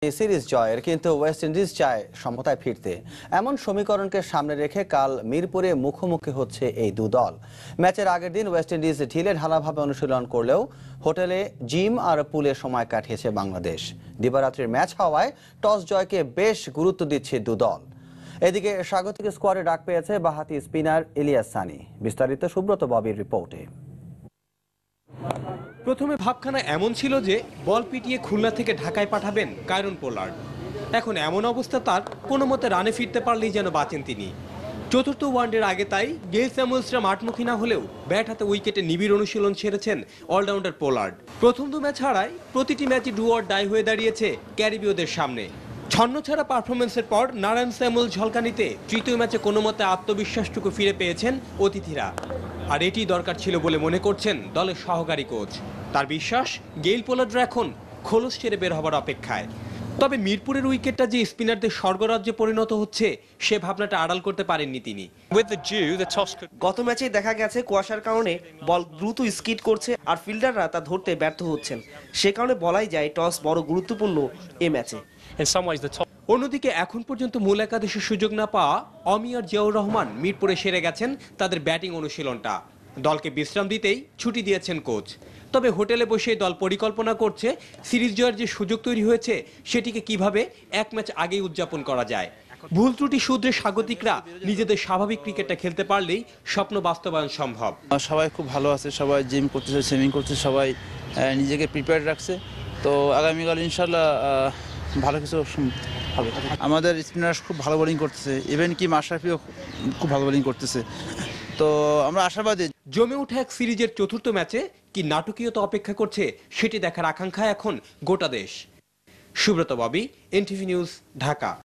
Series জয়ের, কিন্তু West Indies চায় সমতায় ফিরতে। এমন সমীকরণকে সামনে রেখে কাল মিরপুরে মুখোমুখি হচ্ছে এই দু দল। ম্যাচের আগের দিন ওয়েস্ট ইন্ডিজ ঢিলে ঢালাভাবে অনুশীলন করলেও হোটেলে জিম আর পুলে সময় কাটিয়েছে বাংলাদেশ। দিবারাত্রির ম্যাচ হওয়ায় টস জয়কে বেশ গুরুত্ব দিচ্ছে দু দল। এদিকে স্বাগতিক স্কোয়াডে ডাক পেয়েছে বাঁহাতি স্পিনার ইলিয়াস সানি। বিস্তারিত সুব্রত ববির রিপোর্টে। প্রথমে ভাবখানা এমন ছিল যে বল পিটিয়ে খুলনা থেকে ঢাকায় পাঠাবেন কায়রন পোলার্ড। এখন এমন অবস্থা তার, কোনো মতে রানে ফিরতে পারলেই যেন বাঁচেন তিনি। চতুর্থ ওয়ানডের আগে তাই গেইল স্যামুয়েলসরা মাঠমুখী না হলেও ব্যাট হাতে উইকেটে নিবিড় অনুশীলন সেরেছেন অলরাউন্ডার পোলার্ড। প্রথম দু ম্যাচ হারায় প্রতিটি ম্যাচই ডু অর ডাই হয়ে দাঁড়িয়েছে ক্যারিবীয়দের সামনে। ছন্ন ছাড়া পারফরমেন্সের পর নারায়ণ স্যামুয়েল ঝলকানিতে তৃতীয় ম্যাচে কোনো মতে আত্মবিশ্বাসটুকু ফিরে পেয়েছেন অতিথিরা। আর এটি দরকার ছিল বলে মনে করছেন দলের সহকারী কোচ। তার বিশ্বাস, গেইল পোলার্ডরা এখন খোলস ছেড়ে বের হবার অপেক্ষায়। তবে মিরপুরের উইকেটটা যে স্পিনারদের স্বর্গরাজ্যে পরিণত হচ্ছে, সে ভাবনাটা আড়াল করতে পারেননি তিনি। গত ম্যাচে দেখা গেছে কুয়াশার কারণে বল দ্রুত স্কিড করছে আর ফিল্ডাররা তা ধরতে ব্যর্থ হচ্ছেন। সে কারণে বলাই যায় টস বড় গুরুত্বপূর্ণ এ ম্যাচে। অন্যদিকে এখন পর্যন্ত মূল একাদশের সুযোগ না পাওয়া অমি আর জিয়াউর রহমান মিরপুরে সেরে গেছেন তাদের ব্যাটিং অনুশীলনটা। দলকে বিশ্রাম দিতেই ছুটি দিয়েছেন কোচ। তবে হোটেলে বসে দল পরিকল্পনা করছে সিরিজ জয়ের যে সুযোগ তৈরি হয়েছে সেটিকে কিভাবে এক ম্যাচ আগেই উদযাপন করা যায়। ভুল ত্রুটি শুধরে স্বাগতিকরা নিজেদের স্বাভাবিক ক্রিকেটটা খেলতে পারলেই স্বপ্ন বাস্তবায়ন সম্ভব। সবাই খুব ভালো আছে, সবাই জিম করতেছে, সুইমিং করছে, সবাই নিজেকে প্রিপেয়ার রাখছে। তো আগামীকাল ইনশাল্লাহ ভালো কিছু হবে। আমাদের স্পিনার খুব ভালো বোলিং করতেছে, ইভেন কি মাশরাফিও খুব ভালো বোলিং করতেছে। তো আমরা আশাবাদী। জমে ওঠা এক সিরিজের চতুর্থ ম্যাচে কি নাটকীয়তা অপেক্ষা করছে সেটি দেখার আকাঙ্ক্ষা এখন গোটা দেশ। Subrata Bobby, NTV news, Dhaka.